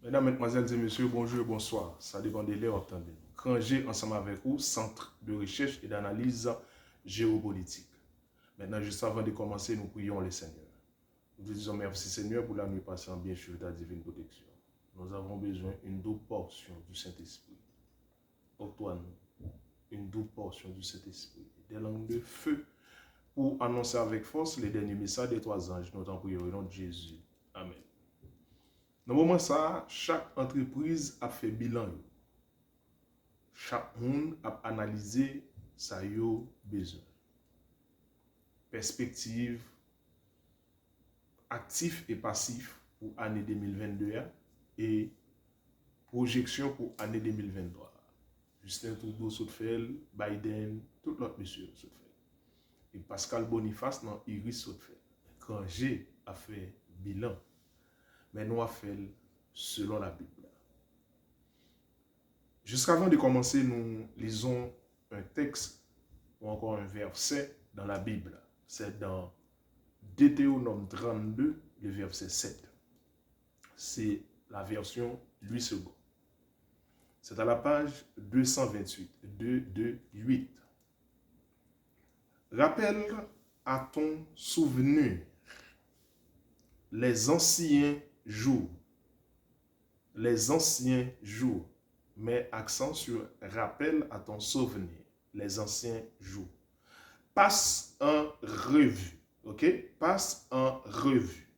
Mesdames, Mesdemoiselles et Messieurs, bonjour et bonsoir. Ça dépend de l'heure attendue. Ranger ensemble avec vous, Centre de recherche et d'analyse géopolitique. Maintenant, juste avant de commencer, nous prions le Seigneur. Nous disons merci Seigneur pour la nuit passée en bien sur ta divine protection. Nous avons besoin d'une double portion du Saint-Esprit. Octroie-nous une double portion du Saint-Esprit. Des langues de feu pour annoncer avec force les derniers messages des trois anges. Nous t'en prions au nom de Jésus. Amen. Dans le moment ça, chaque entreprise a fait bilan. Chaque monde a analysé sa besoin. Perspective actif et passif pour l'année 2022 et projection pour l'année 2023. Justin Trudeau Soutfel, Biden, tout l'autre monsieur Soutfel. Et Pascal Boniface dans Iris Soutfel. Quand j'ai a fait bilan, mais nous avons fait selon la Bible. Jusqu'avant de commencer, nous lisons un texte ou encore un verset dans la Bible. C'est dans Deutéronome 32, le verset 7. C'est la version 8 secondes. C'est à la page 228, 228. Rappelle à ton souvenir les anciens jours. Les anciens jours. Mets accent sur rappel à ton souvenir. Les anciens jours. Passe en revue. Ok? Passe en revue.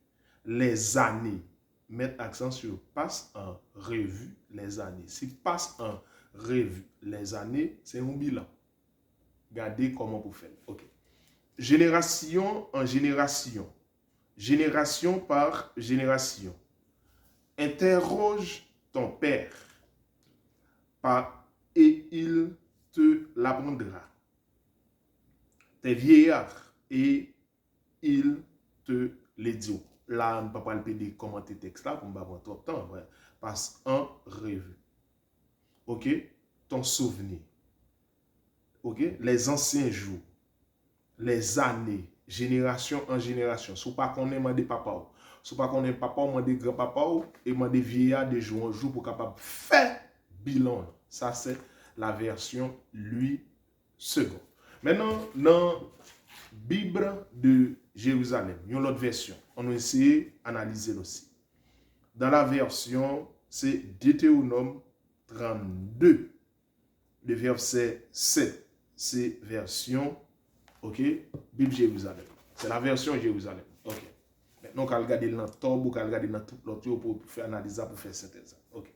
Les années. Mettre accent sur passe en revue les années. Si passe en revue les années, c'est un bilan. Regardez comment vous faites. Ok. Génération en génération. Génération par génération. Interroge ton père et il te l'apprendra. Tes vieillards et il te les dit. Là, on ne peut pas le commenter texte là, pour ne pas avoir trop de temps. Ouais. Passe en revue. Ok? Ton souvenir. Ok? Les anciens jours. Les années. Génération en génération. Si pas qu'on aime des papas. Si pas qu'on aime papa, on des grands-papas et on des vieillards de jour en jour pour capable faire bilan. Ça, c'est la version 8 secondes. Maintenant, dans la Bible de Jérusalem, il y a une autre version. On va essayer d'analyser aussi. Dans la version, c'est Deutéronome 32, le verset 7. C'est version, ok, Bible Jérusalem. C'est la version Jérusalem. Ok. Maintenant, on va regarder dans le tombe, on va regarder dans tout l'autre pour faire analyser, pour faire synthèse. Ok.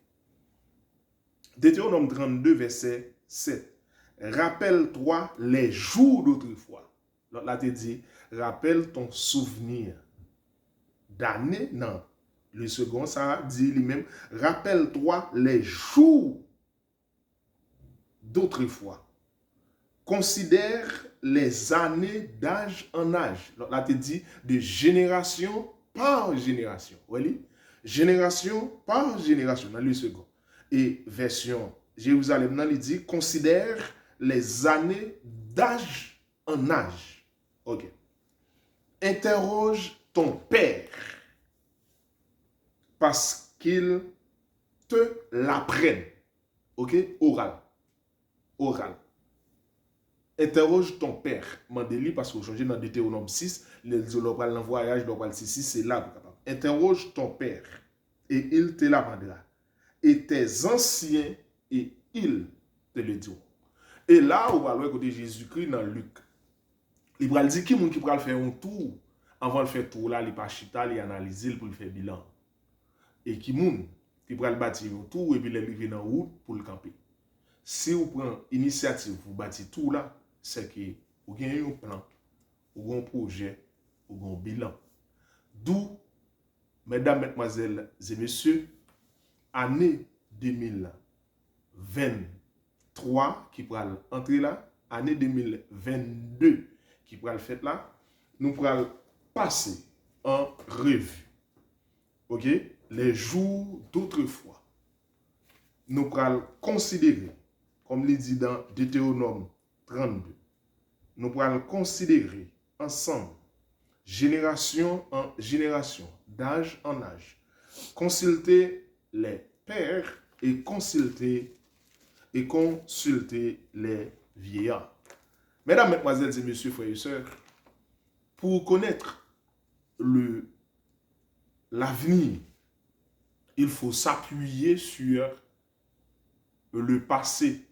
Deutéronome 32, verset 7. Rappelle-toi les jours d'autrefois. Là, tu dis, rappelle ton souvenir d'année. Non. Le second, ça dit lui-même, rappelle-toi les jours d'autrefois. Considère les années d'âge en âge. Là, tu dis, de génération par génération. Oui, génération par génération, dans le second. Et version Jérusalem, il dit, considère les années d'âge en âge. Ok. Interroge ton père parce qu'il te l'apprenne. Ok? Oral. Oral. Interroge ton père. Mandeli parce qu'aujourd'hui dans Deutéronome 6, le dans voyage, le 6, c'est là. Interroge ton père et il te l'apprendra. Et tes anciens et ils te le diront. Et là, on va voir côté Jésus-Christ dans Luc. Il va dire qui qui va faire un tour. Avant de faire tour là, il va chita, il analyser pour le faire bilan. Et qui va bâtir un tour et puis il arrive dans route pour le camper. Si vous prenez initiative pour bâtir tout là, c'est que vous avez un plan, vous avez un projet, vous avez un bilan. D'où, mesdames, mesdemoiselles et messieurs, année 2023 qui pourra entrer là, année 2022 qui pourra le faire là, nous pourrons passer en revue. Ok? Les jours d'autrefois. Nous pourrons considérer, comme il dit dans Deutéronome 32, nous pourrons considérer ensemble, génération en génération, d'âge en âge. Consulter les pères et consulter les vieillards. Mesdames, mesdemoiselles et messieurs, frères et sœurs, pour connaître l'avenir, il faut s'appuyer sur le passé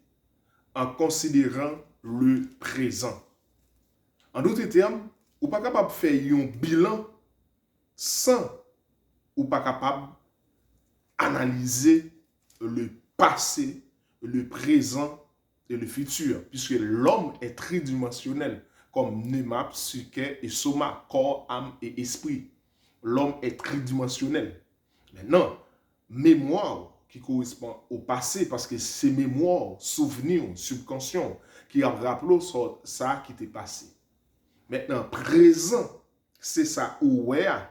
en considérant le présent. En d'autres termes, ou pas capable de faire un bilan sans ou pas capable d'analyser le passé, le présent et le futur, puisque l'homme est tridimensionnel, comme Nema, Psyche et Soma, corps, âme et esprit. L'homme est tridimensionnel. Maintenant, mémoire qui correspond au passé, parce que c'est mémoire, souvenir, subconscient, qui a rappelé ça qui t'est passé. Maintenant, présent, c'est ça, aware,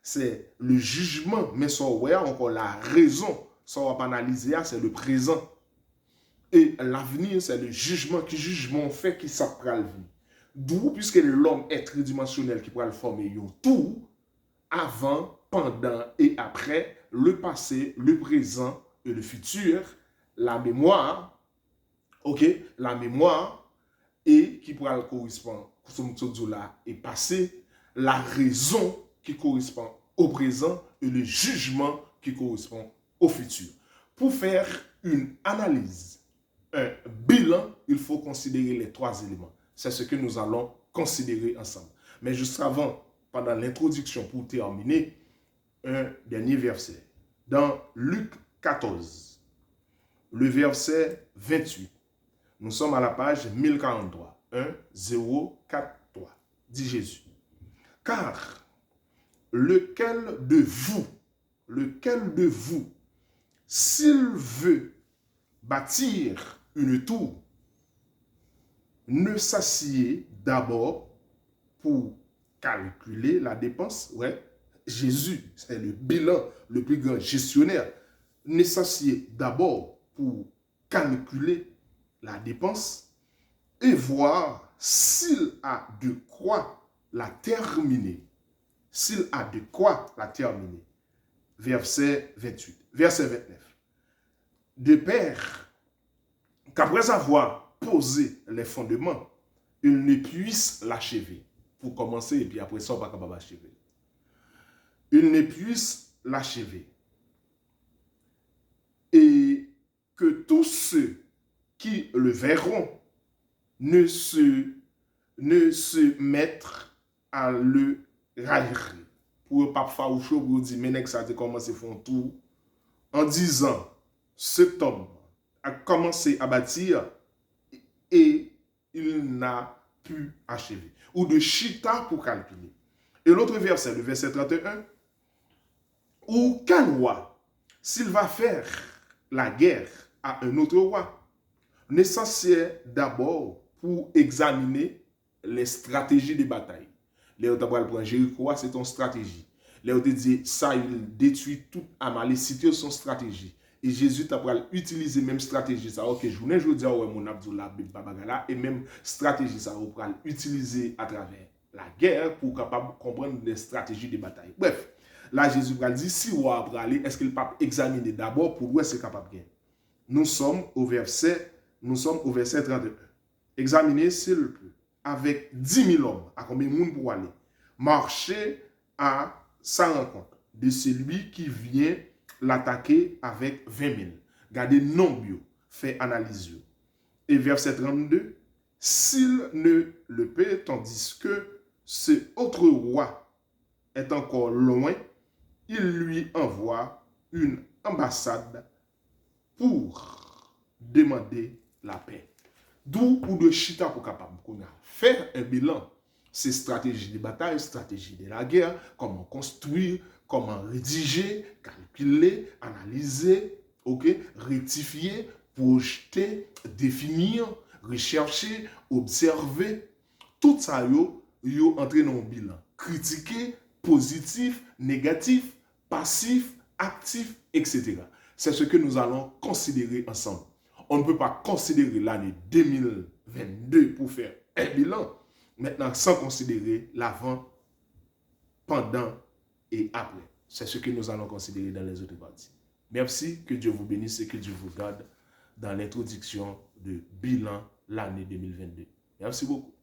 c'est le jugement, mais ça, aware, encore la raison, ça, on va analyser, c'est le présent. Et l'avenir, c'est le jugement, qui jugement fait qui s'apprend le vie. D'où, puisque l'homme est tridimensionnel, qui pourra le former tout, avant, pendant et après, le passé, le présent et le futur, la mémoire, ok, la mémoire, et qui pourra le correspondre, là, est passé, la raison qui correspond au présent et le jugement qui correspond au futur. Pour faire une analyse, un bilan, il faut considérer les trois éléments. C'est ce que nous allons considérer ensemble. Mais juste avant, pendant l'introduction, pour terminer, un dernier verset. Dans Luc 14, le verset 28, nous sommes à la page 1043. 1, 0, 4, 3. Dit Jésus. Car lequel de vous, s'il veut bâtir une tour, ne s'assied d'abord pour calculer la dépense. Ouais, Jésus, c'est le bilan, le plus grand gestionnaire. Ne s'assied d'abord pour calculer la dépense et voir s'il a de quoi la terminer. S'il a de quoi la terminer. Verset 28. Verset 29. De peur qu'après avoir posé les fondements, il ne puisse l'achever. Pour commencer, et puis après ça, on va pas capable d'achever. Il ne puisse l'achever. Et que tous ceux qui le verront ne se mettent à le railler. Pour pas faire au chaud, pour dire, mais ça a commencé à faire un tour en disant, cet homme a commencé à bâtir et il n'a pu achever. Ou de chita pour calculer. Et l'autre verset, le verset 31, ou quel roi, s'il va faire la guerre à un autre roi, nécessaire d'abord pour examiner les stratégies de bataille. Léo Tabral prend Jéricho, c'est ton stratégie. Léo te dit, ça, il détruit toute Amalek, c'est son stratégie. Et Jésus t'a utilisé même stratégie ça. Ok, je voulais dire ouais mon Abdullah Babagala et même stratégie ça on va utiliser à travers la guerre pour capable comprendre les stratégies de bataille. Bref, là Jésus va dire si on va aller, est-ce qu'il peut examiner d'abord pour voir c'est capable de gagner. Nous sommes au verset 31. Examiner s'il peut avec 10 000 hommes à combien de monde pour aller marcher à sa rencontre de celui qui vient l'attaquer avec 20 000. Gardez nombre, fait analyse. Et verset 32, s'il ne le paie, tandis que ce autre roi est encore loin, il lui envoie une ambassade pour demander la paix. D'où ou de chita pour capable faire un bilan. C'est stratégie de bataille, stratégie de la guerre, comment construire, comment rédiger, calculer, analyser, rectifier, projeter, définir, rechercher, observer. Tout ça, yo entré dans un bilan. Critiquer, positif, négatif, passif, actif, etc. C'est ce que nous allons considérer ensemble. On ne peut pas considérer l'année 2022 pour faire un bilan. Maintenant, sans considérer l'avant, pendant et après. C'est ce que nous allons considérer dans les autres parties. Merci, que Dieu vous bénisse et que Dieu vous garde dans l'introduction de bilan l'année 2022. Merci beaucoup.